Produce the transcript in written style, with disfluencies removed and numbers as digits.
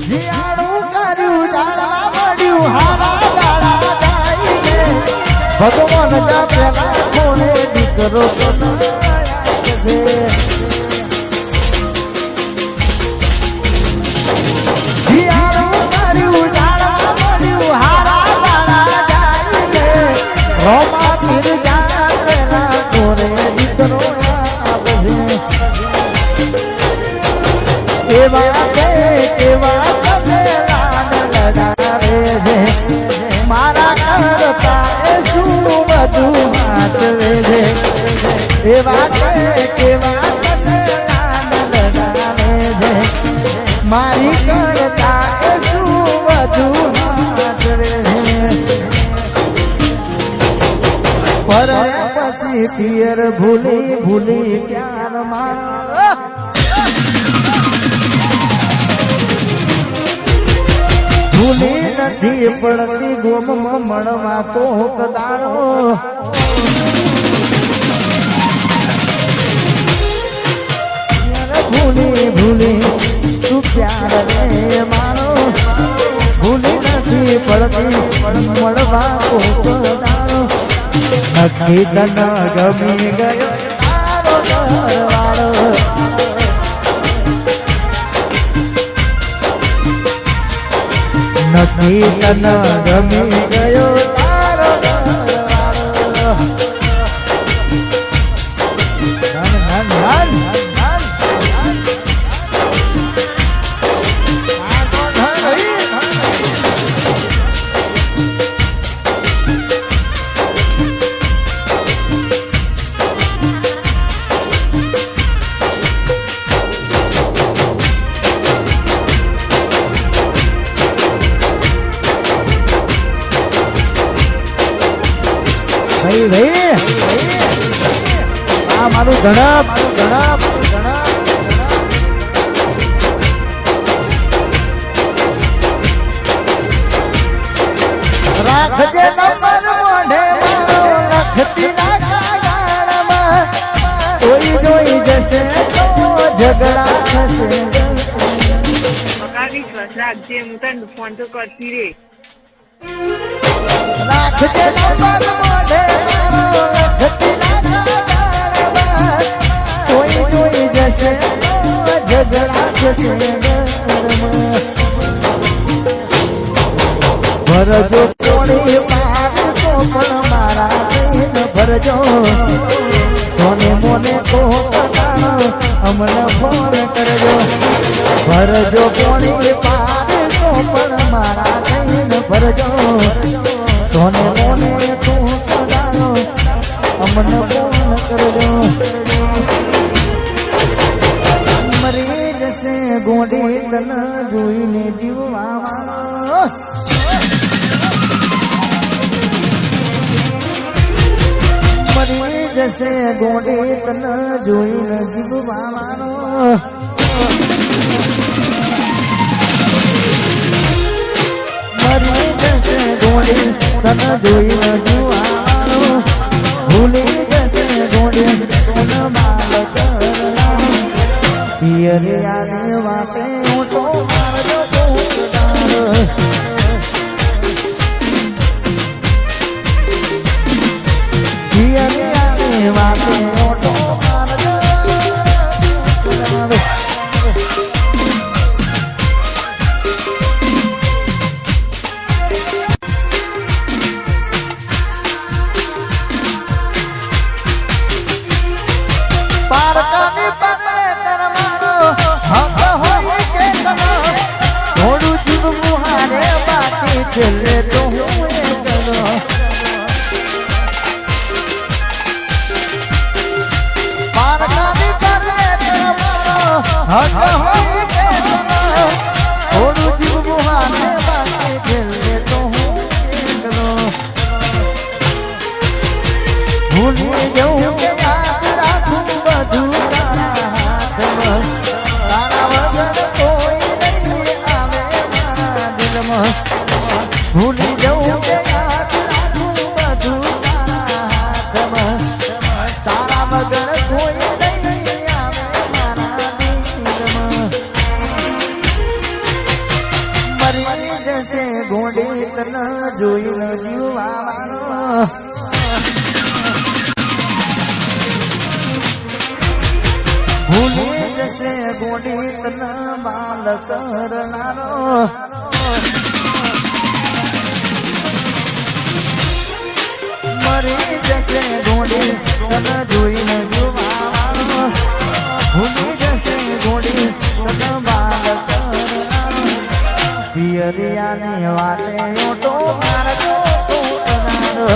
શિયાળું કર્યું દાડા મળ્યું હારા દાડા જાય ભગવાન જા પેલા કોને દીકરો શિયાળું કર્યું દાડા મળ્યું હારા દાડા જાય રોમા પીર જા પેલા કોને દીકરો એવા તમે લાડ લડાવે છે મારા કરતા એ શું બધું વાંચવે છે એવા કેવા તમે લાડ લડાવે છે મારી કરતા એ શું બધું વાંચવે છે પર પછી પિયર ભૂલી ક્યાર મારા ભૂલી નથી પડતી ગોમમાં મળવા તો કદાડો ભૂલી તું પ્યાર રે મારો ભૂલી નથી પડતી મળવા તો કદાડો નક્કી તન ગમી ગયો તારો ઘરવાળો નક્કી તન ગમી ગયો તારો ઘરવાળો મારું ધણપ રાખજે નંબર મોઢે મારો લખતી ના કાગળમાં કોઈ જોઈ જશે તો ઝઘડા થશે રાખજે હું તને ફોન તો કરતી રે રાખજે નંબર મોઢે મારો લખતી ના કાગળમાં કોઈ જોઈ જશે તો ઝઘડા થશે ભરજો કોણી પાડતો પણ મારા દિન ભરજો સોને મોને તો અમને ફોન કરજો ભરજો કોણી પાડતો પણ મારા દિન ભરજો સોને મોને તો અમને ફોન કરજો મરી જશે ગોડી તન જોઈને જીવવા મરી જશે ગોડી તન જોઈને જીવવાનો મરી જશે ગોડી તન જોઈને જીવવાનો ભૂલી જશે ગોડી તન માલ કરવાનો પિયરિયાની વાતે હું તો મારજો પોતાનો છેલ્લે તો હું એકલો પારકાની પરલે તમારો હક હોય કે થોડું જીવવું હારે બાકી છેલ્લે તો હું એકલો ભૂલી જવું કે યાદ રાખું બધું તારા હાથમાં તારા વગર કોઈ નહીં આવે મારા દિલમાં ભૂલી જવું કે યાદ રાખું બધું તારા હાથમાં તારા વગર કોઈ નહીં આવે મારા દિલમાં જશે ગોંડી તને જોઈને જીવવાનો ભૂલી જશે ગોંડી તને બાલ કરનારો મરી જશે ગોંડી તને જોઈને જીવવાનો ભૂલી જશે ગોંડી તને બાલ કરનારો પિયરિયાની વાતે ઓટો મારજો તોડનારો